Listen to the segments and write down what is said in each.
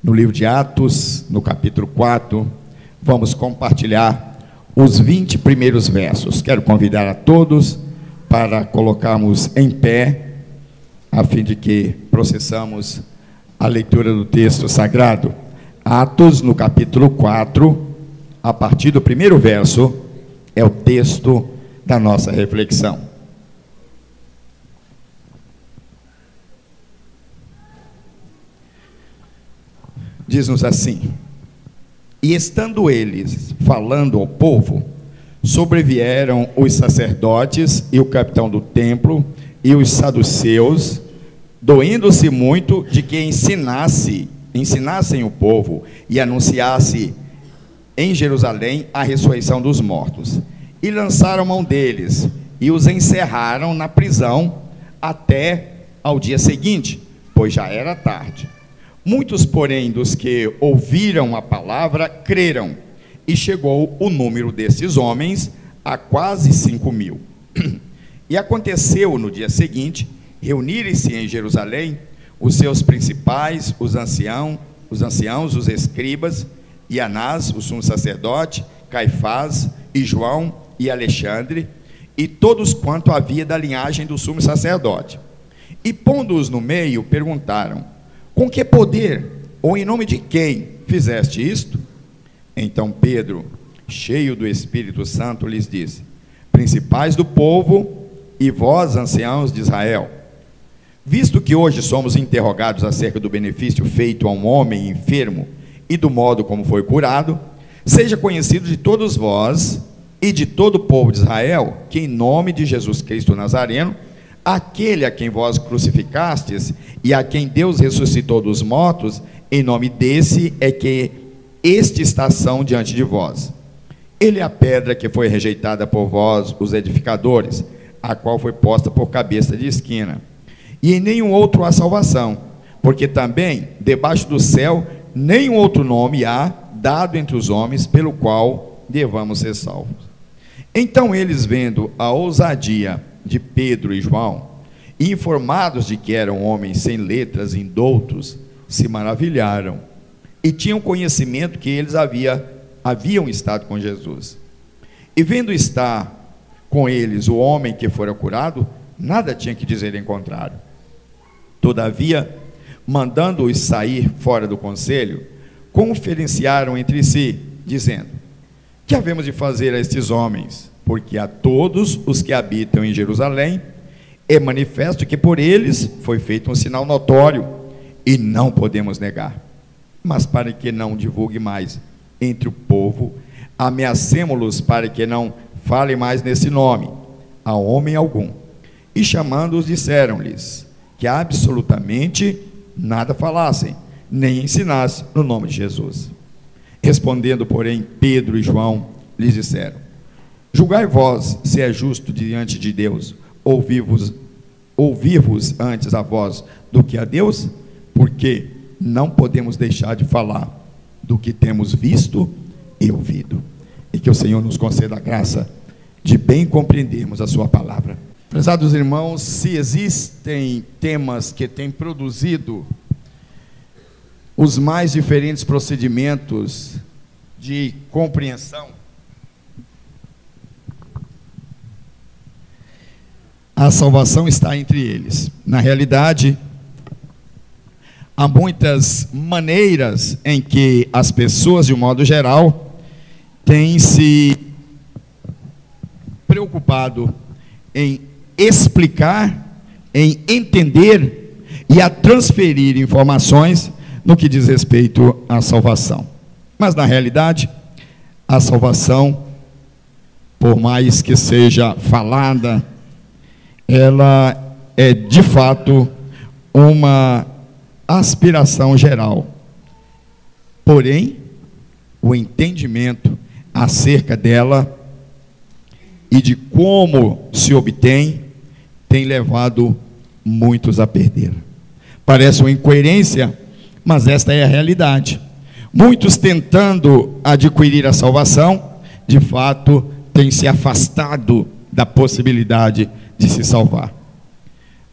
no livro de Atos, no capítulo 4, vamos compartilhar os 20 primeiros versos. Quero convidar a todos para colocarmos em pé, a fim de que processamos a leitura do texto sagrado. Atos, no capítulo 4, a partir do primeiro verso, é o texto da nossa reflexão. Diz-nos assim: e estando eles falando ao povo, sobrevieram os sacerdotes e o capitão do templo e os saduceus, doendo-se muito de que ensinassem o povo e anunciasse em Jerusalém a ressurreição dos mortos. E lançaram mão deles e os encerraram na prisão até ao dia seguinte, pois já era tarde. Muitos, porém, dos que ouviram a palavra, creram, e chegou o número desses homens a quase 5.000. E aconteceu no dia seguinte, reunirem-se em Jerusalém os seus principais, os anciãos, os escribas, e Anás, o sumo sacerdote, Caifás, e João, e Alexandre, e todos quanto havia da linhagem do sumo sacerdote. E pondo-os no meio, perguntaram: com que poder, ou em nome de quem fizeste isto? Então Pedro, cheio do Espírito Santo, lhes disse: principais do povo, e vós, anciãos de Israel, visto que hoje somos interrogados acerca do benefício feito a um homem enfermo, e do modo como foi curado, seja conhecido de todos vós, e de todo o povo de Israel, que em nome de Jesus Cristo Nazareno, aquele a quem vós crucificastes, e a quem Deus ressuscitou dos mortos, em nome desse é que este está ação diante de vós. Ele é a pedra que foi rejeitada por vós, os edificadores, a qual foi posta por cabeça de esquina. E em nenhum outro há salvação, porque também, debaixo do céu, nenhum outro nome há dado entre os homens, pelo qual devamos ser salvos. Então eles, vendo a ousadia de Pedro e João, e informados de que eram homens sem letras, indoutos, se maravilharam, e tinham conhecimento que eles haviam estado com Jesus. E vendo estar com eles o homem que fora curado, nada tinha que dizer em contrário. Todavia, mandando-os sair fora do conselho, conferenciaram entre si, dizendo: que havemos de fazer a estes homens? Porque a todos os que habitam em Jerusalém é manifesto que por eles foi feito um sinal notório, e não podemos negar. Mas para que não divulgue mais entre o povo, ameacemo-los para que não falem mais nesse nome a homem algum. E chamando-os, disseram-lhes que absolutamente nada falassem, nem ensinassem no nome de Jesus. Respondendo, porém, Pedro e João lhes disseram: julgai vós se é justo diante de Deus ouvir-vos antes a vós do que a Deus, porque não podemos deixar de falar do que temos visto e ouvido. E que o Senhor nos conceda a graça de bem compreendermos a sua palavra. Prezados irmãos, se existem temas que têm produzido os mais diferentes procedimentos de compreensão, a salvação está entre eles. Na realidade, há muitas maneiras em que as pessoas, de um modo geral, têm se preocupado em explicar, em entender e a transferir informações no que diz respeito à salvação. Mas, na realidade, a salvação, por mais que seja falada, ela é de fato uma aspiração geral. Porém, o entendimento acerca dela e de como se obtém tem levado muitos a perder. Parece uma incoerência, mas esta é a realidade. Muitos, tentando adquirir a salvação, de fato têm se afastado da possibilidade de se salvar.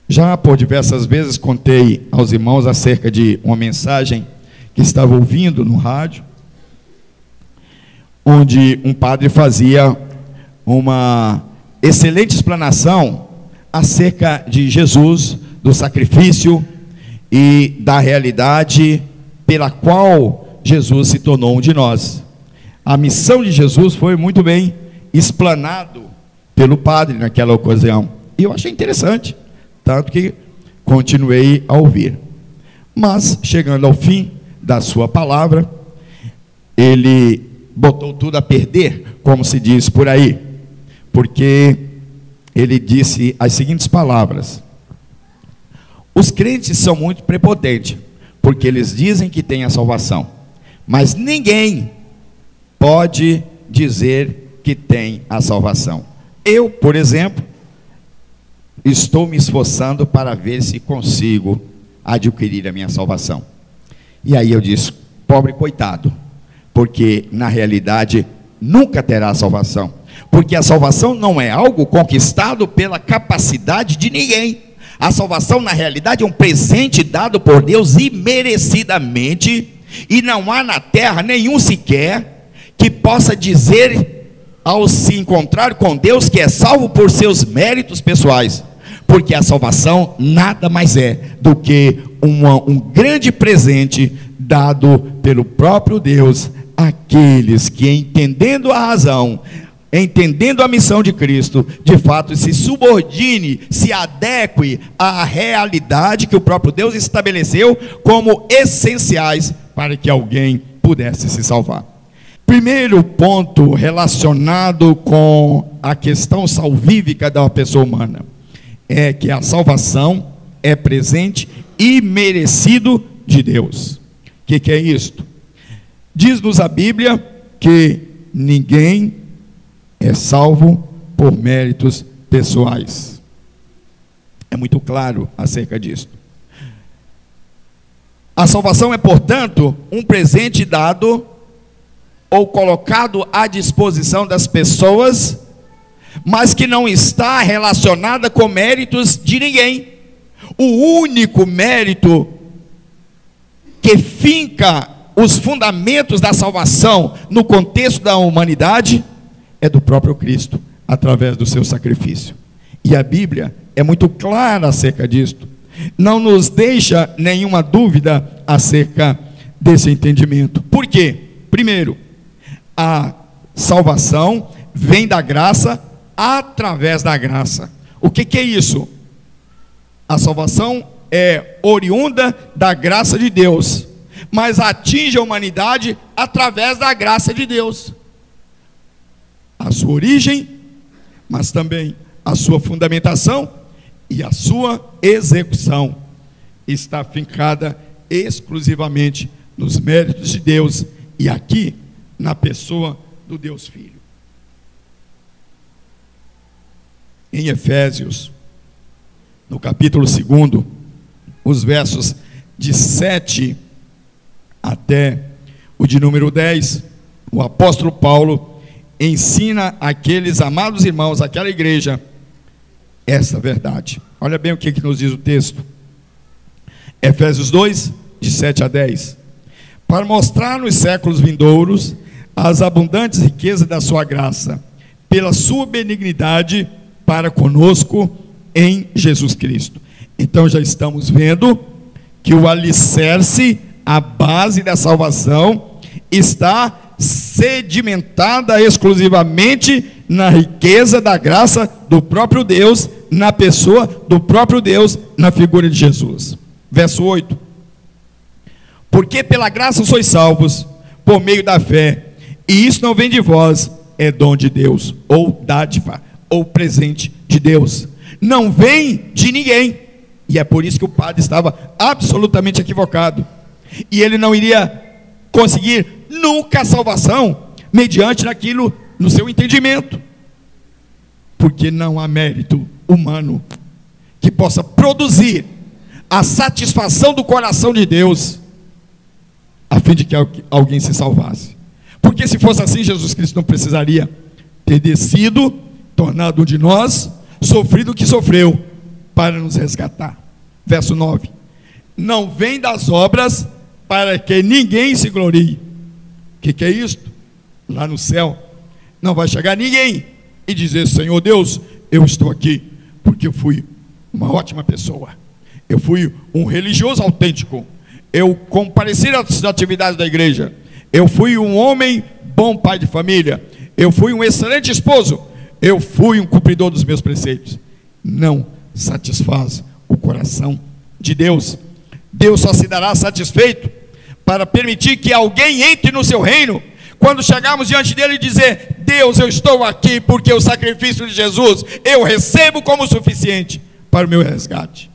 Já por diversas vezes contei aos irmãos acerca de uma mensagem que estava ouvindo no rádio, onde um padre fazia uma excelente explanação acerca de Jesus, do sacrifício e da realidade pela qual Jesus se tornou um de nós. A missão de Jesus foi muito bem explanado pelo padre naquela ocasião. E eu achei interessante, tanto que continuei a ouvir. Mas, chegando ao fim da sua palavra, ele botou tudo a perder, como se diz por aí, porque ele disse as seguintes palavras: os crentes são muito prepotentes, porque eles dizem que têm a salvação, mas ninguém pode dizer que tem a salvação. Eu, por exemplo, estou me esforçando para ver se consigo adquirir a minha salvação. E aí eu disse: pobre coitado, porque na realidade nunca terá salvação, porque a salvação não é algo conquistado pela capacidade de ninguém. A salvação na realidade é um presente dado por Deus imerecidamente, e não há na terra nenhum sequer que possa dizer, ao se encontrar com Deus, que é salvo por seus méritos pessoais, porque a salvação nada mais é do que um grande presente dado pelo próprio Deus àqueles que, entendendo a razão, entendendo a missão de Cristo, de fato se subordine, se adeque à realidade que o próprio Deus estabeleceu como essenciais para que alguém pudesse se salvar. Primeiro ponto relacionado com a questão salvífica da pessoa humana é que a salvação é presente e merecido de Deus. O que é isto? Diz-nos a Bíblia que ninguém é salvo por méritos pessoais. É muito claro acerca disso. A salvação é, portanto, um presente dado ou colocado à disposição das pessoas, mas que não está relacionada com méritos de ninguém. O único mérito que finca os fundamentos da salvação no contexto da humanidade é do próprio Cristo, através do seu sacrifício. E a Bíblia é muito clara acerca disto. Não nos deixa nenhuma dúvida acerca desse entendimento. Por quê? Primeiro, a salvação vem da graça através da graça. O que é isso? A salvação é oriunda da graça de Deus, mas atinge a humanidade através da graça de Deus. A sua origem, mas também a sua fundamentação e a sua execução está fincada exclusivamente nos méritos de Deus, e aqui na pessoa do Deus Filho. Em Efésios, no capítulo 2, os versos de 7 até o de número 10, o apóstolo Paulo ensina àqueles amados irmãos, àquela igreja, essa verdade. Olha bem o que nos diz o texto. Efésios 2, de 7 a 10. Para mostrar nos séculos vindouros as abundantes riquezas da sua graça, pela sua benignidade para conosco em Jesus Cristo. Então já estamos vendo que o alicerce, a base da salvação, está sedimentada exclusivamente na riqueza da graça do próprio Deus, na pessoa do próprio Deus, na figura de Jesus. Verso 8: porque pela graça sois salvos, por meio da fé, e isso não vem de vós, é dom de Deus, ou dádiva, ou presente de Deus, não vem de ninguém. E é por isso que o padre estava absolutamente equivocado, e ele não iria conseguir nunca a salvação mediante aquilo no seu entendimento, porque não há mérito humano que possa produzir a satisfação do coração de Deus a fim de que alguém se salvasse. Porque se fosse assim, Jesus Cristo não precisaria ter descido, tornado um de nós, sofrido o que sofreu para nos resgatar. Verso 9: não vem das obras para que ninguém se glorie. O que é isto? Lá no céu não vai chegar ninguém e dizer: Senhor Deus, eu estou aqui porque eu fui uma ótima pessoa, eu fui um religioso autêntico, eu compareci às atividades da igreja, eu fui um homem bom pai de família, eu fui um excelente esposo, eu fui um cumpridor dos meus preceitos. Não satisfaz o coração de Deus. Deus só se dará satisfeito para permitir que alguém entre no seu reino quando chegarmos diante dele e dizer: Deus, eu estou aqui porque o sacrifício de Jesus eu recebo como suficiente para o meu resgate.